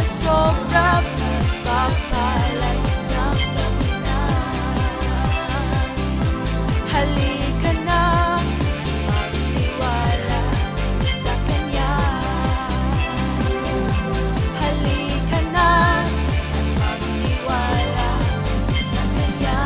sobra pagpapalag ng gabi na. Halika na, magtiwala sa Kanya. Halika na, magtiwala sa Kanya.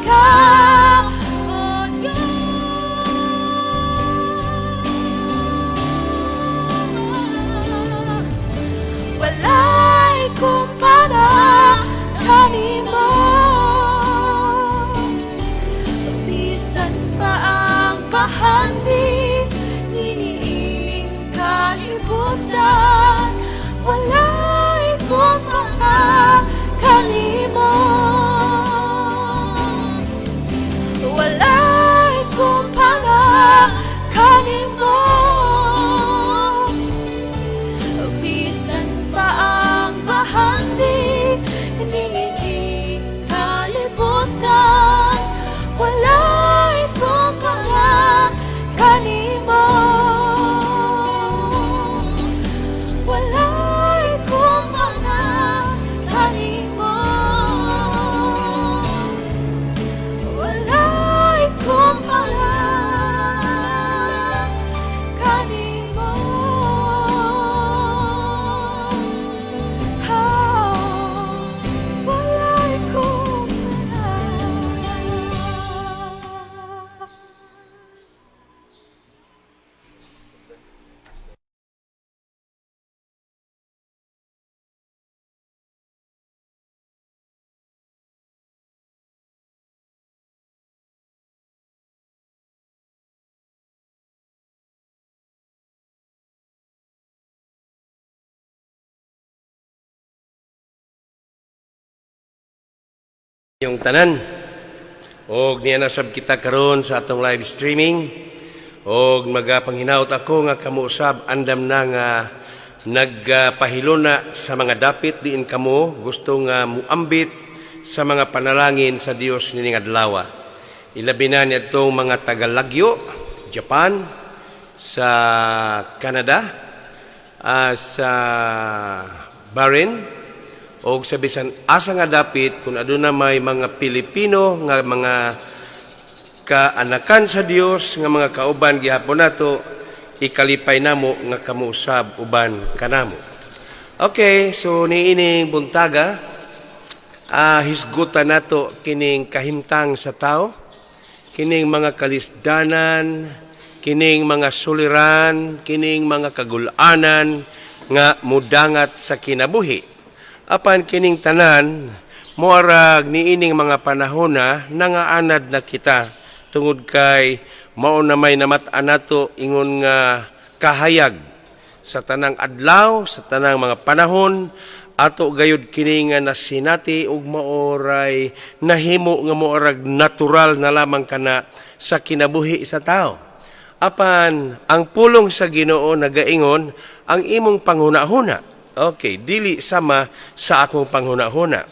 ka, O Diyos. Walay kumpara kanimo. Bisan pa ang bahandi, iniiling kalibutan. Walay kumpara kanimo. Walay kumpara kanimo. Bisan pa ang bahandi, iniiling kalibutan. Walay kumpara kanimo. Walay kumpara kanimo. Walay kumpara kanimo. Walay kumpara. Yung tanan og niya nasab kita karon sa atong live streaming og magapanghinaut ako nga kamo usab andam na nga nagpahilona sa mga dapit diin kamo gusto nga muambit sa mga panalangin sa Dios nining adlaw. Ilabi na nitong mga taga-Lagyo, Japan, sa Canada, sa Bahrain, o sa bisan asa nga dapit kung aduna may mga Pilipino nga mga kaanakan sa Dios nga mga kauban gihapon nato ikalipay namo nga kamuusab uban kanamo. Okay, so niining buntaga hisgutan nato kining kahimtang sa tao, kining mga kalisdanan, kining mga suliran, kining mga kagulanan nga mudangat sa kinabuhi. Apan kining tanan, moarag niining mga panahon na nangaanad na kita tungod kay mao na may namat-an nato ingon nga kahayag sa tanang adlaw, sa tanang mga panahon, ato gayud kini nga nasinati ug maoray nahimo nga moarag natural na lamang kana sa kinabuhi sa tao. Apan ang pulong sa Ginoo nagaingon ang imong panghuna-huna. Okay, dili sama sa akong panghuna-huna.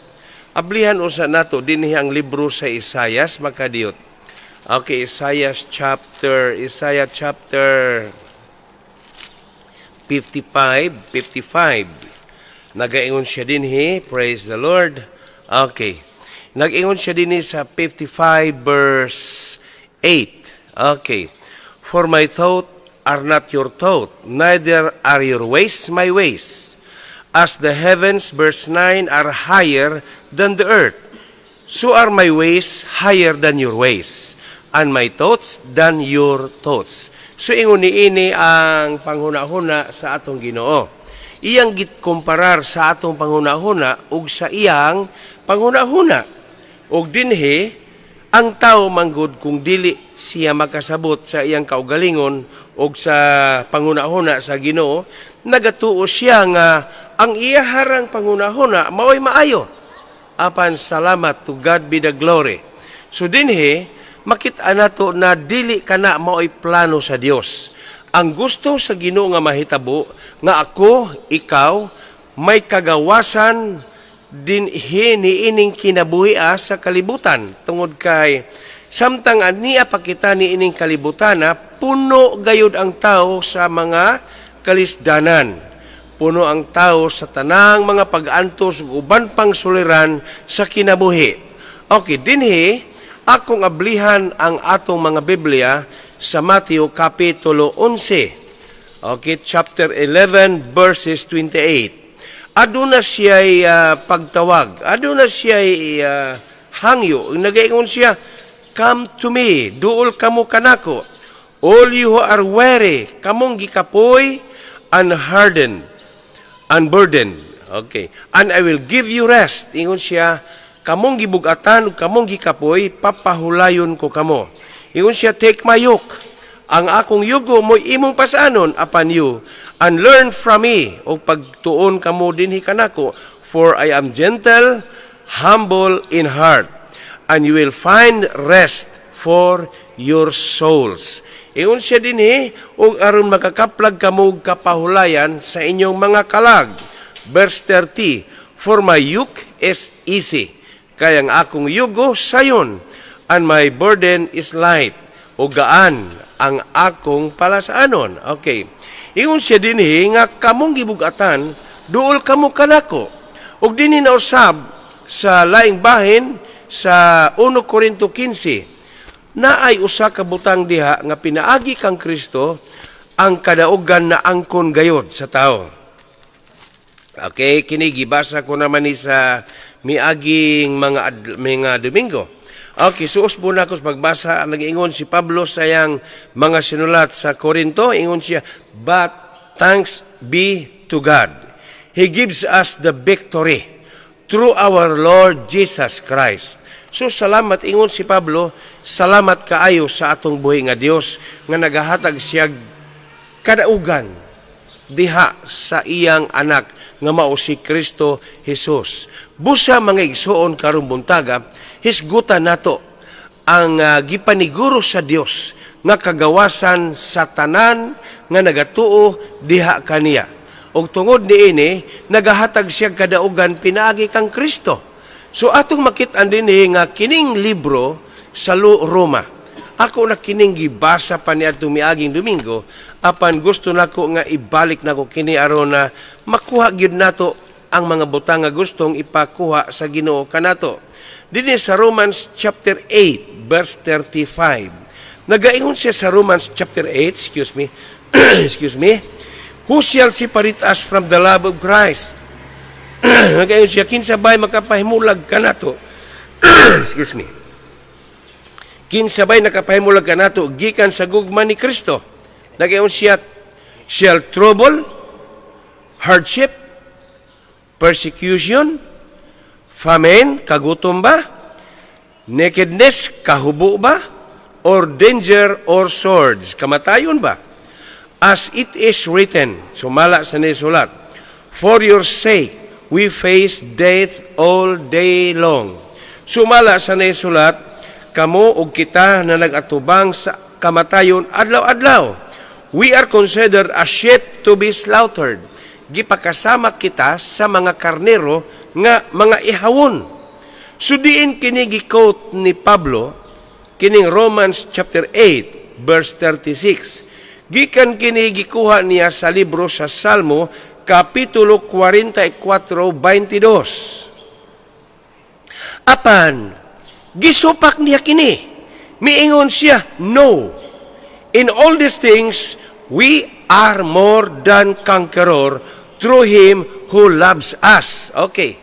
Ablihan usa nato dinhi ang libro sa Isaias makadiyot. Okay, Isaiah chapter 55. Nagaingon siya dinhi, praise the Lord. Okay. Nag-ingon siya dinhi sa 55 verse 8. Okay. For my thought are not your thought, neither are your ways my ways. As the heavens, verse 9, are higher than the earth, so are my ways higher than your ways, and my thoughts than your thoughts. So ingon niini ang panghuna-huna sa atong Ginoo. Iyang gitkomparar sa atong panghuna-huna ug sa iyang panghuna-huna. Ug dinhi ang tao manggod kung dili siya makasabot sa iyang kaugalingon ug sa panghuna-huna sa Ginoo, nagatuo siya nga ang iyaharang panghuna-huna mao'y maayo. Apan salamat, to God be the glory. So dinhi makita nato na dili kana mao'y plano sa Dios. Ang gusto sa Ginoo nga mahitabo nga ako, ikaw may kagawasan dinhi niining kinabuhi sa kalibutan tungod kay samtang aniya pa kita niining kalibutan puno gayud ang tao sa mga kalisdanan. Puno ang tao sa tanang mga pag-antos ug uban pang suliran sa kinabuhi. Okay, dinhi akong ablihan ang atong mga Biblia sa Mateo Kapitulo 11. Okay, chapter 11 verses 28. Aduna siya'y pagtawag, aduna siya'y hangyo. Nagaingon siya, come to me, duol kamo kanako. All you who are weary, kamong gikapoy, unburdened. Okay. And I will give you rest. Ingon siya, kamong gibugatan, kamong gikapoy, papahulayon ko kamo. Ingon siya, take my yoke. Ang akong yugo mo imong pasanon upon you, and learn from me, o pagtuon kamo dinhi kanako, for I am gentle, humble in heart, and you will find rest for your souls. Ingon siya dinhi, og aron makakaplag kamo kapahulayan sa inyong mga kalag. Verse 30, for my yoke is easy, kaya ang akong yugo sayon, and my burden is light, o gaan ang akong palasaanon. Okay. Ingon siya dinhi nga kamong gibugatan, duol kamo kanako. Ug dinhi nausab sa laing bahin sa 1 Korinto 15, na ay usa ka butang diha nga pinaagi kang Kristo ang kadaugan na angkon gayod sa tao. Okay, kini gibasa ko naman ni sa miaging mga Domingo. Okay, suos po na ako sa pagbasa. Nag-ingon si Pablo sa yang mga sinulat sa Korinto. Ingon siya, but thanks be to God. He gives us the victory through our Lord Jesus Christ. So, salamat, ingon si Pablo, salamat kaayo sa atong buhi nga Dios nga nagahatag siya kadaugan diha sa iyang anak nga mao si Kristo Jesus. Busa mga igsuon karong buntaga, hisgutan nato ang gipaniguro sa Dios nga kagawasan sa tanan nga nagatuo diha kaniya. Og tungod niini nagahatag siya kadaugan pinaagi kang Kristo. So atong makit-an dinhi nga kining libro sa Roma. Ako na kining gibasa pa ni atong miaging Domingo, apan gusto nako nga ibalik nako kini aron na makuha gyud nato ang mga butang nga gustong ipakuha sa Ginoo kanato. Dinhi sa Romans chapter 8 verse 35. Nagaingon siya sa Romans chapter 8, excuse me, who shall separate us from the love of Christ? Nagaingon siya, kinsabay makapahimulag kanato. Excuse me. Kinsabay nakapahimulag kanato gikan sa gugma ni Kristo. Nagayon siya, shall trouble, hardship, persecution, famine, kagutom ba? Nakedness, kahubo ba? Or danger or swords, kamatayon ba? As it is written, sumala sa nisulat, for your sake, we face death all day long. Sumala sa nisulat, kamo ug kita na nagatubang sa kamatayon adlaw-adlaw. We are considered a sheep to be slaughtered. Gipakasama kita sa mga karnero nga mga ihawon. So diin kini gi-quote ni Pablo, kining Romans chapter 8, verse 36. Gikan kini gikuha niya sa libro sa Salmo, Kapitulo 44, 22. Apan, gisupak niya kini. Miingon siya, no. In all these things, we are more than conqueror through Him who loves us. Okay.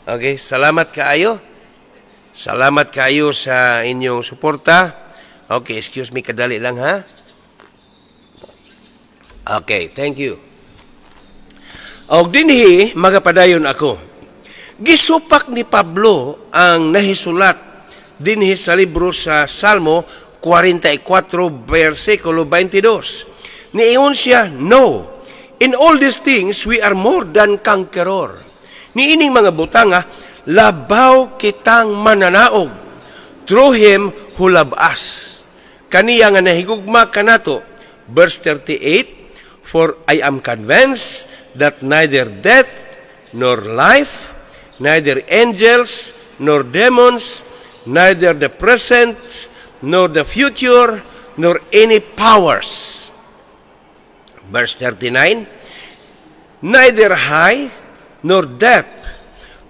Okay, salamat kaayo. Salamat kaayo sa inyong suporta. Okay, excuse me, kadali lang ha. Okay, thank you. Og dinhi, magapadayon ako. Gisupak ni Pablo ang nahisulat dinhi sa libro sa Salmo 44, versikulo 22. Niingon siya, no, in all these things, we are more than conqueror. Niining mga butanga, labaw kitang mananaog through Him who love us. Kaniya nga nahigugma kanato, verse 38, for I am convinced that neither death nor life, neither angels nor demons, neither the present nor the future, nor any powers. Verse 39, neither high nor depth,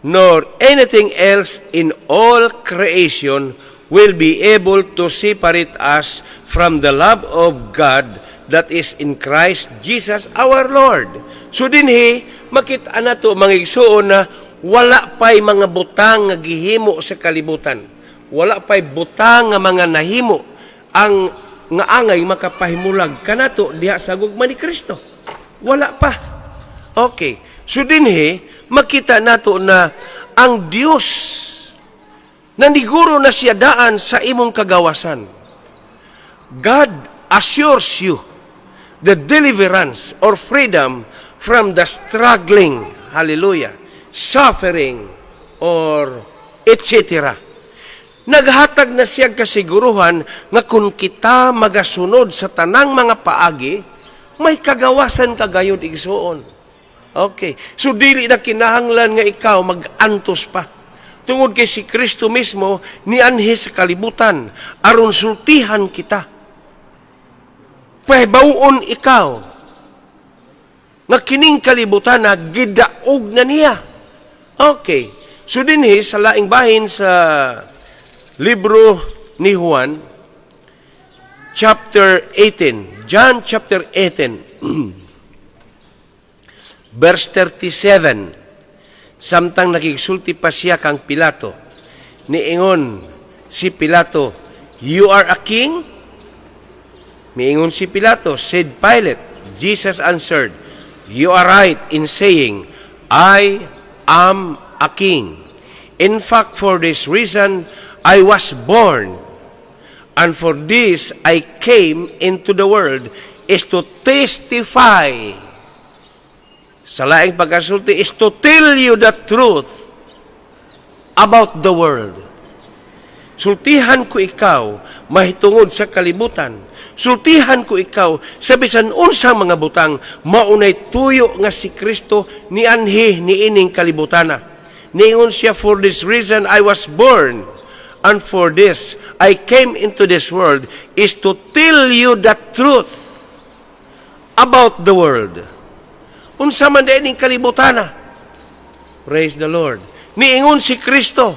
nor anything else in all creation will be able to separate us from the love of God that is in Christ Jesus our Lord. So dinhi, makita na to mga igsuon na wala pa'y mga butang nga gihimo sa kalibutan. Wala pa'y butang nga mga nahimo ang nga angay makapahimulag kanato diha sa gugma ni Kristo. Wala pa. Okay. So dinhi makita nato na ang Dios naniguro na siya daan sa imong kagawasan. God assures you the deliverance or freedom from the struggling, hallelujah, suffering, or etc. Naghatag na siya kasiguruhan nga kung kita magasunod sa tanang mga paagi, may kagawasan kagayod igsuon. Okay. So, dili na kinahanglan nga ikaw mag-antos pa. Tungod kay si Kristo mismo, nianhi sa kalibutan, aron sultihan kita. Pahibawon ikaw, nga kining kalibutan na gidaog na niya. Okay. So, dinhi sa laing bahin sa libro ni Juan, chapter 18. John chapter 18, verse 37. Samtang nakigsulti pa siya kang Pilato, niingon si Pilato, "You are a king?" Niingon si Pilato, said Pilate. Jesus answered, "You are right in saying, I am a king. In fact, for this reason, I was born, and for this I came into the world, is to testify." Sa laing pagkasulti, is to tell you the truth about the world. Sultihan ko ikaw, mahitungod sa kalibutan. Sultihan ko ikaw, sa bisan unsang mga butang, maunay tuyo nga si Kristo ni anhi ni ining kalibutana. Niingon siya, "For this reason I was born, and for this I came into this world, is to tell you the truth about the world." Unsa man din ining kalibutana. Praise the Lord. Niingon si Kristo,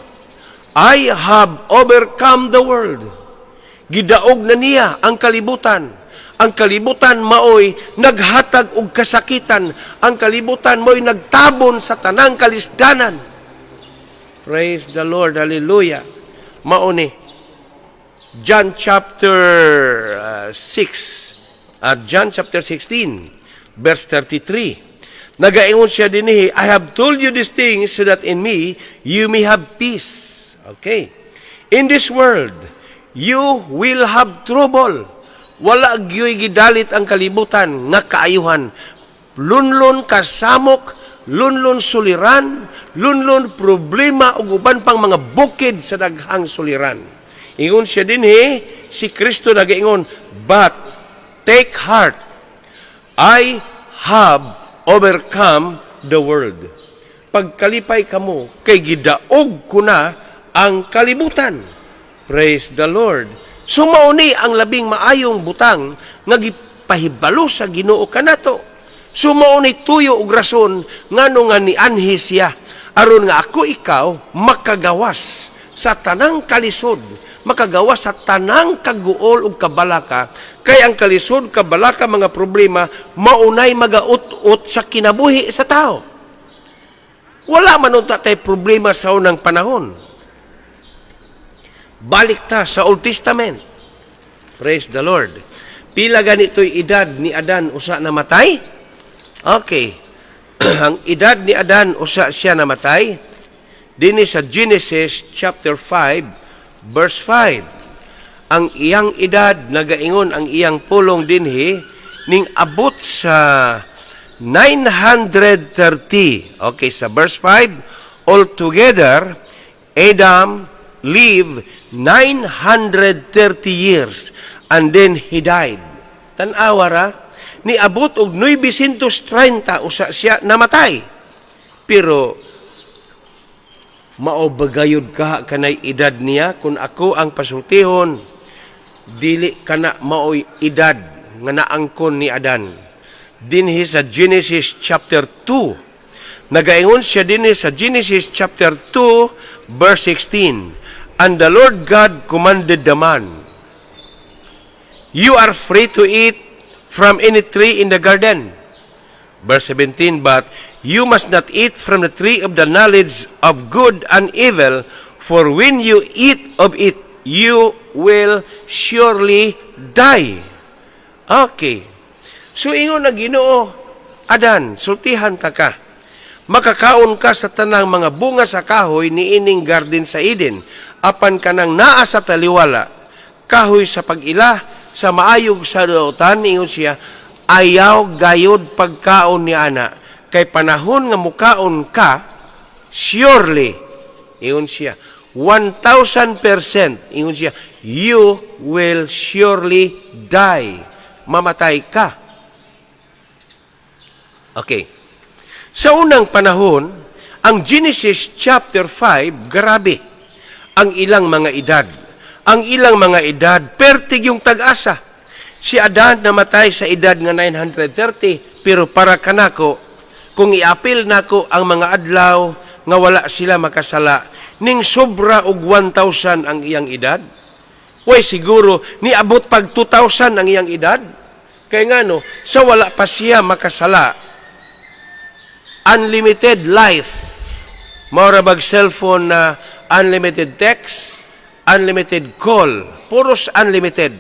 "I have overcome the world." Gidaog na niya ang kalibutan. Ang kalibutan maoy naghatag og kasakitan. Ang kalibutan maoy nagtabon sa tanang kalisdanan. Praise the Lord. Hallelujah. Mao ni John chapter 6 at John chapter 16 verse 33. Nagaingon siya dinhi, "I have told you these things so that in me you may have peace." Okay. In this world, you will have trouble. Wala gyoy gidalit ang kalibutan nga kaayuhan. Lunlon kasamok, lunlon suliran, lunlon problema ug uban pang mga bukid sa daghang suliran. Ingon siya dinhi, si Kristo nagaingon, "But take heart, I have overcome the world." Pagkalipay kamo, kay gidaog ko na ang kalibutan. Praise the Lord. So mauni ang labing maayong butang nga gipahibalo sa Ginoo kanato. So mauni tuyo og rason ngano nga nianhi siya aron nga ako ikaw makagawas sa tanang kalisod, makagawas sa tanang kaguol ug kabalaka. Kay ang kalisod, kabalaka, mga problema maunay magaut-ut sa kinabuhi sa tao. Wala man unta tay problema sa unang panahon. Balik ta sa Old Testament. Praise the Lord. Pila ganito'y edad ni Adan usa namatay? Okay. Ang edad ni Adan usa siya namatay dinhi sa Genesis chapter 5 verse 5. Ang iyang edad nagaingon ang iyang pulong dinhi ning abot sa 930. Okay, sa verse 5, altogether Adam lived 930 years and then he died. Tan-awa ra, ni abot og 930 usa siya namatay. Pero maobagayod ka kanay edad niya kung ako ang pasultihon, dili kana maoy edad nga naangkon ni Adan. Dinhi sa Genesis chapter 2. Nagaingon siya dinhi sa Genesis chapter 2 verse 16. And the Lord God commanded the man, "You are free to eat from any tree in the garden." Verse 17, "But You must not eat from the tree of the knowledge of good and evil, for when you eat of it, you will surely die. Okay. So, ingon na Ginoo, Adan, sultihan ka. Makakaon ka sa tanang mga bunga sa kahoy ni ining garden sa Eden, apan ka nang naa sa taliwala, kahoy sa pag-ila, sa maayog sa dautan, ingon siya, ayaw gayod pagkaon ni ana, kay panahon nga mukaon ka, surely, ingon siya, 1,000%, ingon siya, you will surely die. Mamatay ka. Okay. Sa unang panahon, ang Genesis chapter 5, grabe. Ang ilang mga edad. Ang ilang mga edad, pertig yung tag-asa. Si Adan namatay sa edad nga 930, pero para kanako, kung iapil nako ang mga adlaw nga wala sila makasala, ning sobra og 1,000 ang iyang edad. Way siguro, niabot pag 2,000 ang iyang edad. Kaya nga no, sa wala pa siya makasala, unlimited life. Maurabag cellphone na unlimited text, unlimited call, puros unlimited.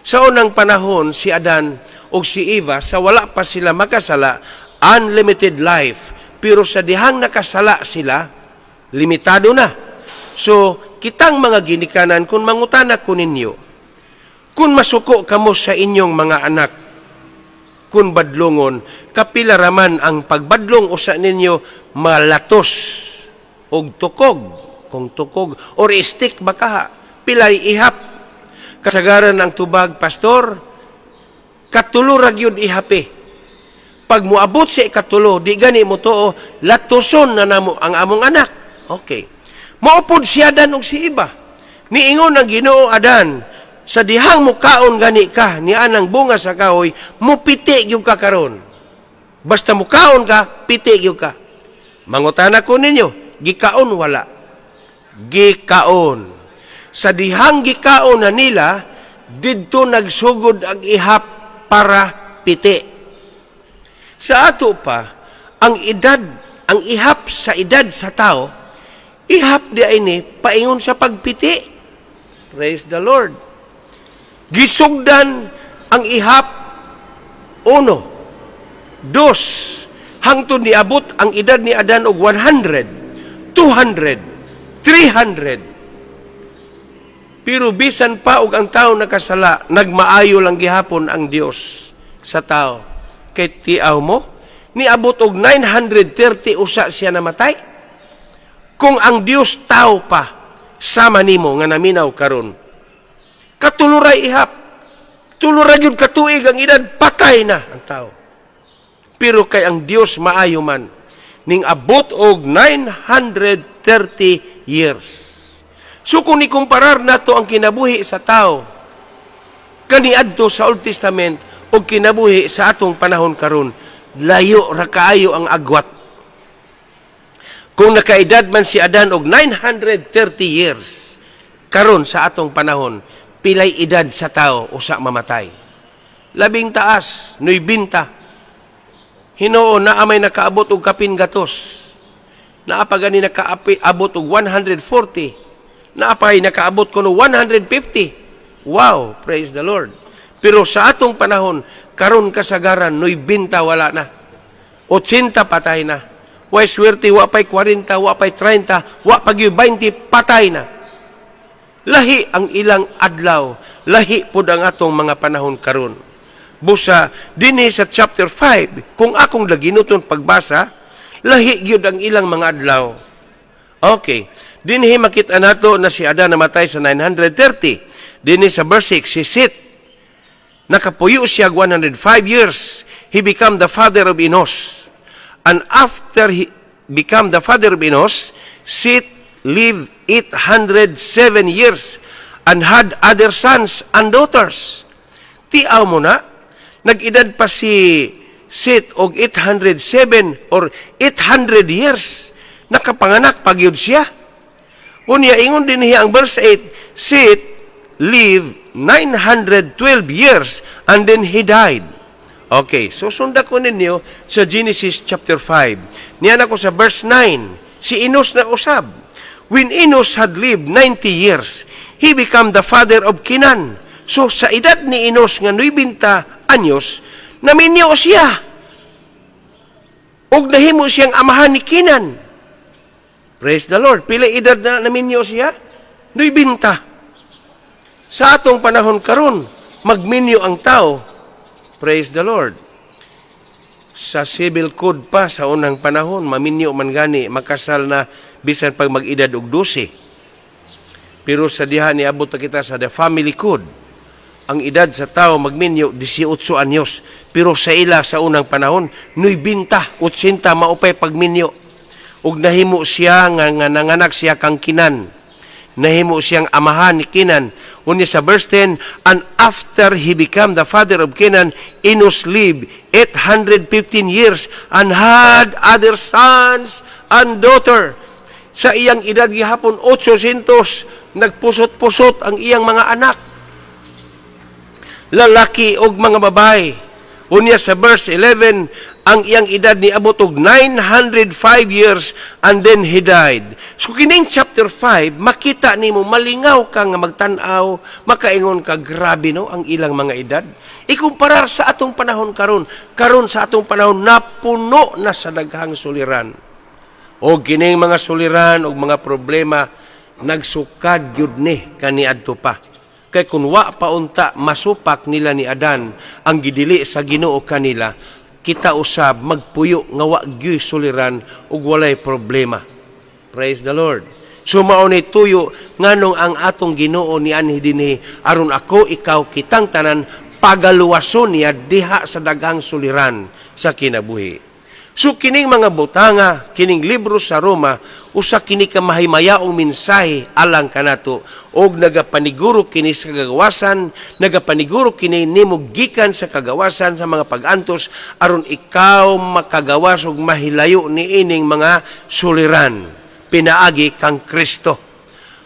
Sa unang panahon, si Adan o si Eva, sa wala pa sila makasala, unlimited life. Pero sa dihang nakasala sila, limitado na. So, kitang mga ginikanan, kung mangutana ko ninyo, kung masuko kamo sa inyong mga anak, kung badlongon, kapila raman ang pagbadlong usa ninyo malatos og tukog, kung tukog, or stick bakaha, pilay ihap. Kasagaran ng tubag, pastor, katulo ra gyud ihapi. Pag muabot sa ikatulo, di gani mo to, latuson na namo ang among anak. Okay. Maupod si Adan og si Eva. Niingon ang Ginoo, Adan, sa dihang mukaon gani ka, ni anang bunga sa kahoy, mupiti gyud ka karon. Basta mukaon ka, piti gyud ka. Mangutana ko ninyo, gikaon wala. Gikaon. Sa dihang gikaon na nila, didto nagsugod ang ihap para piti. Sa ato pa, ang edad, ang ihap sa edad sa tao, ihap di ay ni paingon sa pagpiti. Praise the Lord. Gisugdan ang ihap, 1, 2, hangtod niabot ang edad ni Adan og 100, 200, 300. Pero bisan pa og ang tao nakasala, nagmaayo lang gihapon ang Dios sa tao. Kay tiaw mo, niabot og 930 usa siya namatay. Kung ang Dios tao pa, sama nimo nga naminaw karon, katuluray ihap, tuluray yun katuig ang edad, patay na ang tao. Pero kay ang Dios maayo man, ning abot og 930 years. So kung ikumparar nato ang kinabuhi sa tao, kaniadto sa Old Testament, o kinabuhi sa atong panahon karon, layo ra kaayo ang agwat. Kung nakaedad man si Adan og 930 years, karon sa atong panahon, pilay edad sa tao usa mamatay. 10 taas, 90. Hinoo na amay nakaabot og kapin gatos. Naa pa gani nakaabot og 140. Naa pa nakaabot kuno 150. Wow, praise the Lord. Pero sa atong panahon, karon kasagaran, 90 wala na. 80 patay na. Way swerte, wa pa'y 40, wa pa'y 30, wa pa'y 20, patay na. Lahi ang ilang adlaw, lahi po ang atong mga panahon karon. Busa, dinhi sa chapter 5, kung akong laginuton pagbasa, lahi gyud ang ilang mga adlaw. Okay, dinhi makita nato na si Adan namatay sa 930. Dinhi sa verse 6, si Seth, nakapuyo siya 105 years. He became the father of Enos. And after he became the father of Enos, Seth lived 807 years and had other sons and daughters. Tiaw mo na, nag-edad pa si Seth og 807 or 800 years. Nakapanganak pagyud siya. Unya ingon din niya ang verse 8, Seth lived 912 years and then he died. Okay, so sundan ko ninyo sa Genesis chapter 5. Niyan ako sa verse 9. Si Enos na usab. When Enos had lived 90 years, he became the father of Kenan. So sa edad ni Enos nga 90 anyos, naminyo siya. Og nahimo siyang amahan ni Kenan. Praise the Lord. Pila edad na naminyo siya? 90. Sa atong panahon karon, magminyo ang tao. Praise the Lord. Sa civil code pa sa unang panahon, maminyo man gani, makasal na bisan pag mag-edad og 12. Pero sa diha ni abot kita sa the family code, ang edad sa tao magminyo 18 anyos. Pero sa ila sa unang panahon, 90, 80 maupay pagminyo. Ug nahimo siya nga nanganak siya kang Kenan. Nahimo siyang amahan ni Kenan. Unya sa verse 10, and after he became the father of Kenan, Enos lived 815 years and had other sons and daughter. Sa iyang edad gihapon 800, nagpusot-pusot ang iyang mga anak. Lalaki og mga babae. Unya sa verse 11, ang iyang edad ni abot og 905 years and then he died. So kining chapter 5, makita nimo malingaw ka nga magtan-aw, makaingon ka grabe no ang ilang mga edad. Ikumparar sa atong panahon karon sa atong panahon napuno na sa daghang suliran. O kining mga suliran og mga problema nagsukad gyud ni kaniadto pa. Kay kung wa pa unta masupak nila ni Adan ang gidili sa Ginoo kanila, kita usab magpuyo nga wa gyud suliran ug walay problema. Praise the Lord. So mao ni tuyo nganong ang atong Ginoo ni anhi dinhi aron ako ikaw kitang tanan pagaluwason niya diha sa daghang suliran sa kinabuhi. So kining mga butanga, kining libro sa Roma, usa kini ka mahimayaong mensahe alang kanato og nagapaniguro kini sa kagawasan, nagapaniguro kini nimo gikan sa kagawasan sa mga pag-antos aron ikaw makagawas og mahilayo niining mga suliran pinaagi kang Kristo.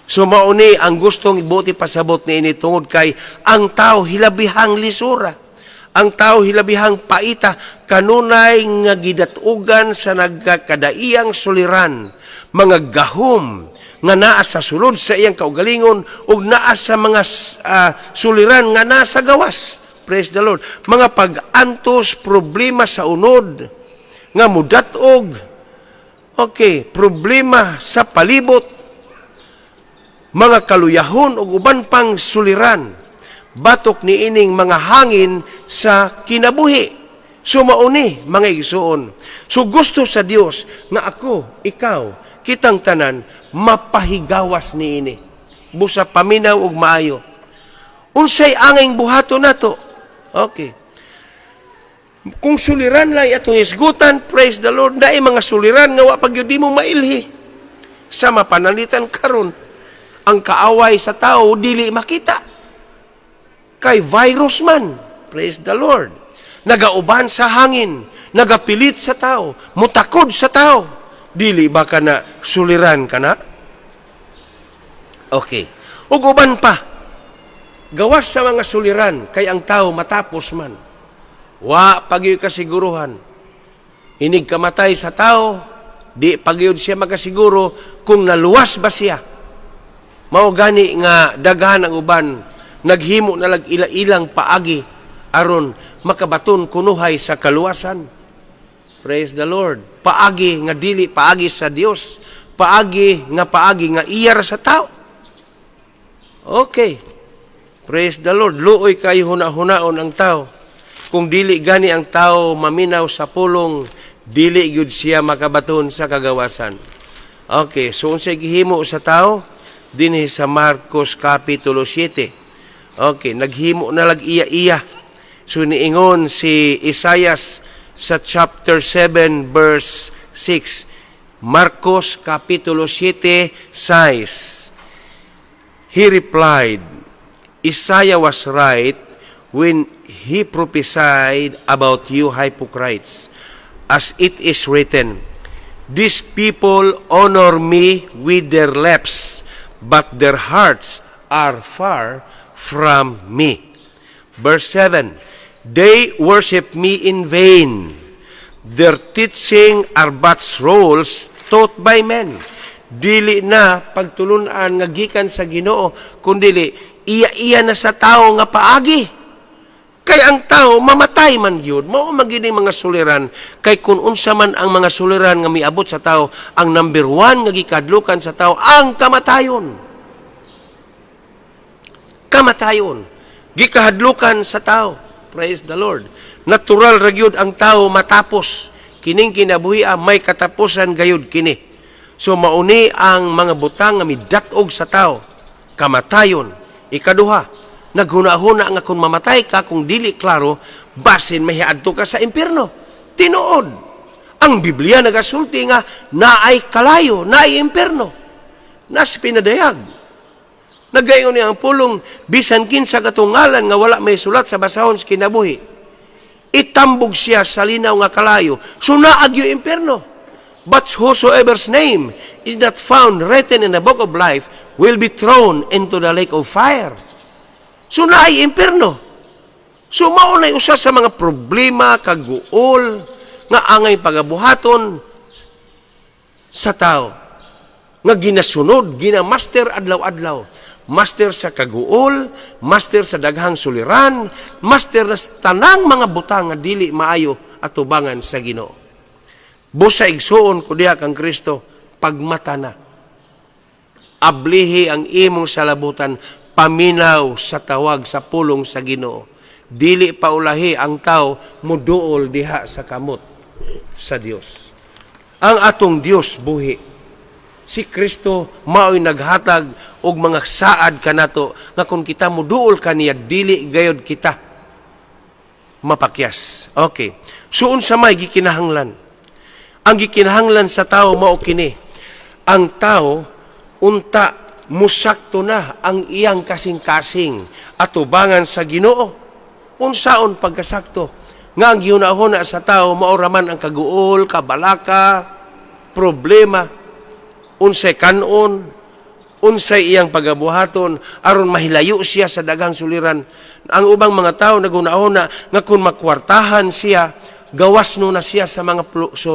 So mauni ang gustong ibuti pasabot niini tungod kay ang tao hilabihang lisura. Ang tao hilabihang paita, kanunay nga gidatugan sa nagkakadaiyang suliran, mga gahom nga naa sa sulod sa iyang kaugalingon ug naa sa mga suliran nga naa sa gawas. Praise the Lord. Mga pag-antos, problema sa unod, nga mudatog, okay, problema sa palibot, mga kaluyahon ug uban pang suliran. Batok ni ining mga hangin sa kinabuhi. So mauni, mga igsuon. So gusto sa Dios nga ako, ikaw, kitang tanan, mapahigawas ni ini. Busa paminaw ug maayo. Unsay anging buhato nato? Okay. Kung suliran lang atong isgutan, praise the Lord, dai mga suliran nga wa pagyud mo mailhi. Sa mapanalitan karon, ang kaaway sa tao dili makita. Kay virus man, praise the Lord, nagauban sa hangin, nagapilit sa tao, mutakod sa tao, dili ba ka na suliran ka na? Okay. Ug uban pa, gawas sa mga suliran, kay ang tao matapos man, wa pagyud kasiguruhan, inig kamatay sa tao, di pagyud siya makasiguro kung naluwas ba siya. Mao gani nga daghan ang uban, naghimo na lag ila-ilang paagi aron makabaton kunuhay sa kaluwasan. Praise the Lord. Paagi nga dili paagi sa Dios, paagi nga iyar sa tao. Okay. Praise the Lord. Luoy kay huna-hunaon ang tao. Kung dili gani ang tao maminaw sa pulong, dili gyud siya makabaton sa kagawasan. Okay, so unsay gihimo sa tao dinhi sa Marcos kapitulo 7. Okay, naghimo na lag iya-iya. So niingon si Isaias sa chapter 7 verse 6. Marcos kapitulo 7, 6. He replied, Isaiah was right when he prophesied about you hypocrites, as it is written, these people honor me with their lips, but their hearts are far from me. Verse 7, They worship me in vain. Their teaching are but scrolls taught by men. Dili na pagtulunan nga gikan sa Ginoo, kundi iya na sa tao nga paagi. Kay ang tao mamatay man gyud, mao magini mga suliran. Kay kun unsa man ang mga suliran nga miabot sa tao, ang number 1 nga gikadlukan sa tao ang kamatayon. Kamatayon gikahadlukan sa tao. Praise the Lord. Natural ra gyud ang tao matapos kining kinabuhi may katapusan gayud kini. So mauni ang mga butang nga midat-og sa tao, kamatayon. Ikaduha, naghuna-huna nga kung mamatay ka, kung dili klaro, basin mahiadto ka sa impyerno. Tinuod. Ang Biblia nagasulti nga naay kalayo, naay impyerno. Nas pinadayag. Nagayon niya ang pulong bisan kinsa katungalan nga wala may sulat sa basahon sa kinabuhi. Itambog siya sa linaw nga kalayo. So naag yung impyerno. But whosoever's name is not found written in the book of life will be thrown into the lake of fire. So naay impyerno. So maunay usa sa mga problema, kaguol, nga angay pagabuhaton sa tao. Nga ginasunod, ginamaster adlaw-adlaw. Master sa kaguol, master sa daghang suliran, master na tanang mga butang nga dili maayo at tubangan sa Ginoo. Busa igsuon ko diha kang Kristo, pagmata na. Ablihi ang imong salabutan, paminaw sa tawag sa pulong sa Ginoo. Dili paulahi ang tao muduol diha sa kamot sa Dios. Ang atong Dios buhi. Si Kristo mao'y naghatag og mga saad kanato nga kung kita muduol kaniya dili gayod kita mapakyas. Okay. So unsa may gikinahanglan? Ang gikinahanglan sa tao mao kini. Ang tao unta musakto na ang iyang kasing-kasing atubangan sa Ginoo. Unsaon pagkasakto? Nga ang gihunahuna sa tao mao raman ang kaguol, kabalaka, problema, unsay kanon, unsay iyang pagabuhaton aron mahilayo siya sa daghang suliran. Ang ubang mga tao naguna-una nga kung makwartahan siya, gawas no na siya sa mga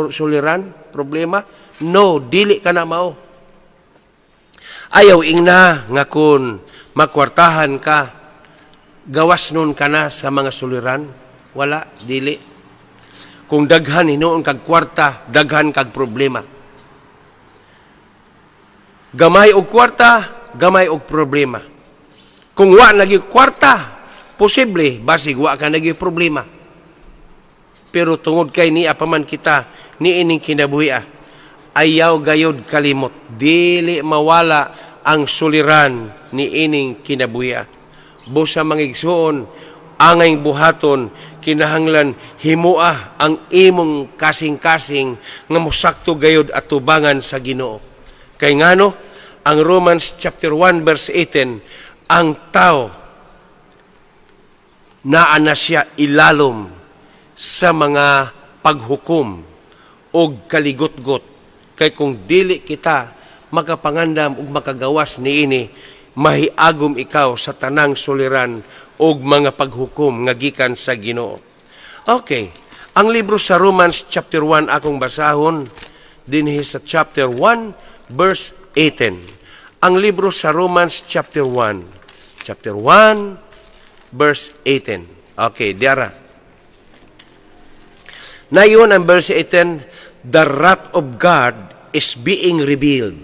suliran, problema. No, dili ka na mao. Ayaw ingna nga kung makwartahan ka, gawas nun ka na sa mga suliran. Wala, dili. Kung daghan hinuon kag kwarta, daghan kag problema. Gamay og kwarta, gamay og problema. Kung wa nagi kwarta, posible basig wa ka nagi problema. Pero tungod kay ni apaman kita ni ining kinabuhi, ayaw gayod kalimot, dili mawala ang suliran ni ining kinabuhi. Busa mangigsuon angay buhaton kinahanglan himua ang imong kasing-kasing nga mosakto gayod at tubangan sa Ginoo. Kay ngano ang Romans chapter 1 verse 18, ang tao naa na siya ilalom sa mga paghukom o kaligot-got. Kay kung dili kita makapangandam ug makagawas niini, mahiagom ikaw sa tanang suliran o mga paghukom nga gikan sa Ginoo. Okay, ang libro sa Romans chapter 1 akong basahon dinhi sa chapter 1 verse 18. Ang libro sa Romans chapter 1 verse 18. Okay, diara. Nayon ang verse 18, the wrath of God is being revealed.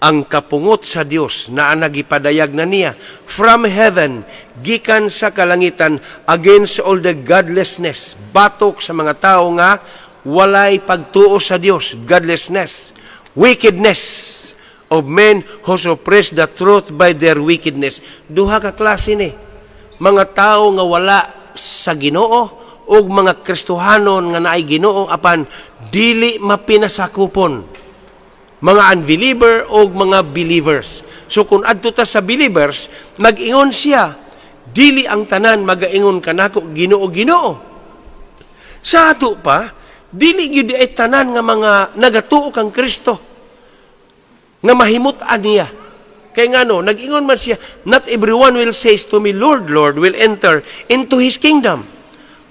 Ang kapungot sa Dios na nagipadayag na niya from heaven, gikan sa kalangitan, against all the godlessness, batok sa mga tao nga walay pagtuo sa Dios, godlessness, wickedness of men who suppress the truth by their wickedness. Duha ka klase ni. Mga tao nga wala sa Ginoo o mga Kristohanon nga naay Ginoo apan dili mapinasakupon. Mga unbeliever o mga believers. So kung adto ta sa believers, mag-ingon siya, dili ang tanan magaingon kanako Ginoo. Sa ato pa, dili gyud ay tanan nga mga nagatuo kang Kristo nga mahimut-an niya. Kaya nga no, nag-ingon man siya, not everyone will say to me, Lord, Lord, will enter into His kingdom.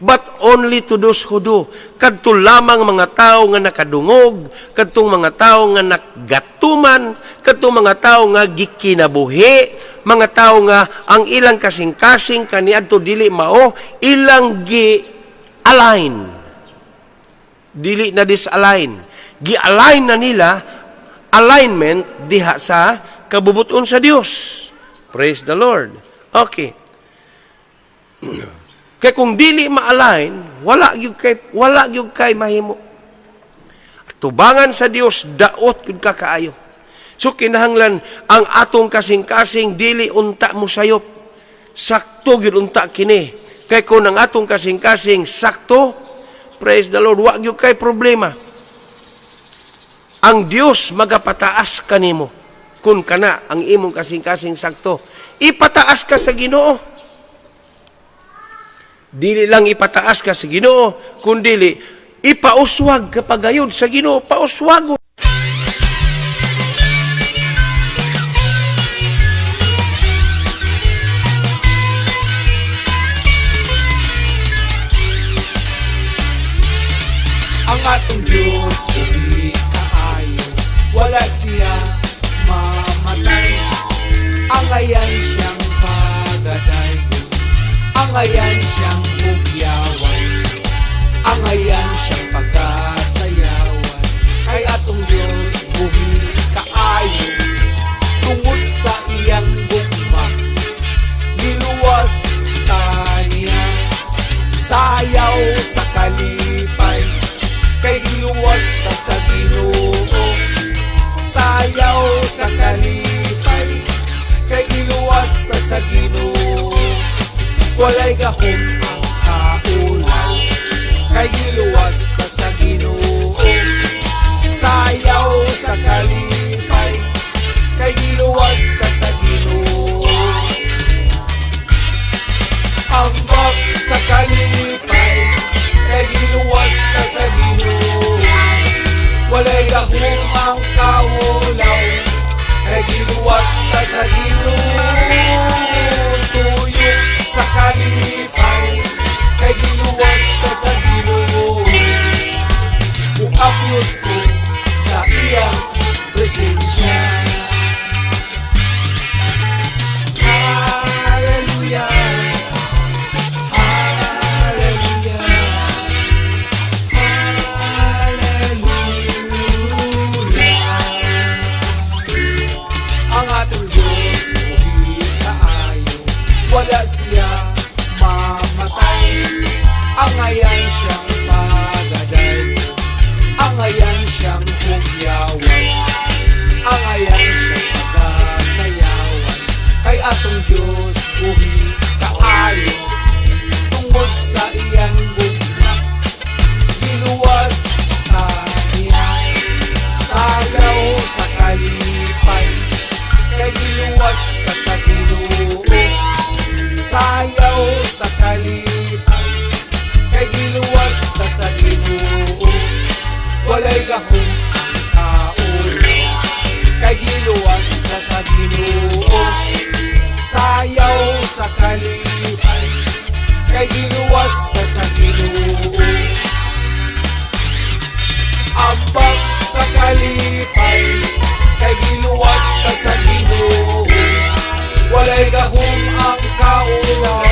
but only to those who do. Kadto lamang mga tao nga nakadungog, kadtong mga tao nga nakgatuman, kadtong mga tao nga gikinabuhi, mga tao nga ang ilang kasing-kasing kaniadto dili mao, ilang gi-align. Dili na disalign. Gi-align na nila, alignment diha sa kabubuton sa Dios. Praise the Lord. Okay. Kaya kung dili ma-align, wala gyud kay mahimo. Tubangan sa Dios daot gyud ka kaayo. So kinahanglan ang atong kasing-kasing dili unta mo sayop. Sakto gyud unta kini. Kay kung ang atong kasing-kasing sakto, praise the Lord, wa gyud kay problema. Ang Dios magapataas kanimo. Kung kana ang imong kasing-kasing sakto, ipataas ka sa Ginoo. Dili lang ipataas ka sa Ginoo, kundi ipauswag ka pagayod sa Ginoo, pauswagon. Ang atong Diyos, uli kaayo, wala siya mamatay. Ang ayan siyang pagadayon, ang ayan siyang bugyawan, ang ayan siyang pagkasayawan. Kay atong Diyos buhi kaayo, tungod sa iyang gugma, niluwas taniya. Sayaw sa kalipay, kay giluwas ta sa Ginoo. Sayaw sa kalipay, kay giluwas ta sa Ginoo. Walay gahom ang kaulaw, kay giluwas ta sa Ginoo. Sayaw sa kalipay, kay giluwas ta sa Ginoo. Ambak sa kalipay, kay giluwas ta sa Ginoo. Walay gahom ang kaulaw, kay giluwas ta sa Ginoo. Tuyok sa kalipay, kay giluwas ta sa Ginoo. Mukabyot ko sa iyang presensya. Hallelujah, hallelujah, hallelujah. Ang atong Diyos buhi kaayo, wala siya mamatay. Ang ayan siyang pagadayon, ang ayan siyang bugyawan, ang ayan siyang pagkasayawan. Kay atong Diyos buhi kaayo, tungod sa iyang gugma, giluwas taniya. Sayaw sa kalipay, kay giluwas ta sa Ginoo. Sayaw sa kalipay, kay giluwas ta sa Ginoo. Walay gahom ang kaulaw, kay giluwas ta sa Ginoo. Sayaw sa kalipay, kay giluwas ta sa Ginoo. Ambak sa kalipay, kay giluwas ta sa Ginoo. Walay gahom ang kaulaw,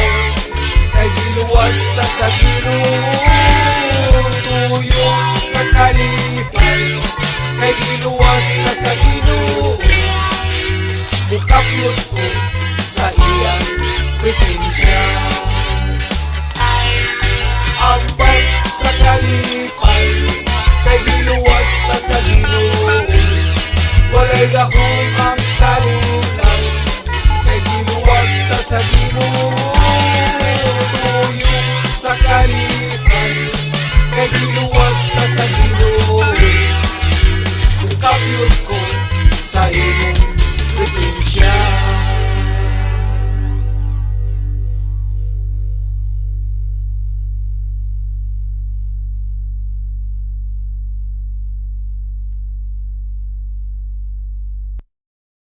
kay giluwas ta sa Ginoo. Tuyok sa kalipay, kay giluwas ta sa Ginoo. Mukabyot ko sa iyang presensya. Ambak sa kalipay, kay giluwas ta sa Ginoo. Walay gahom ang kalulaw, kay giluwas ta sa Ginoo. Tuyok sa kalipay, kay giluwas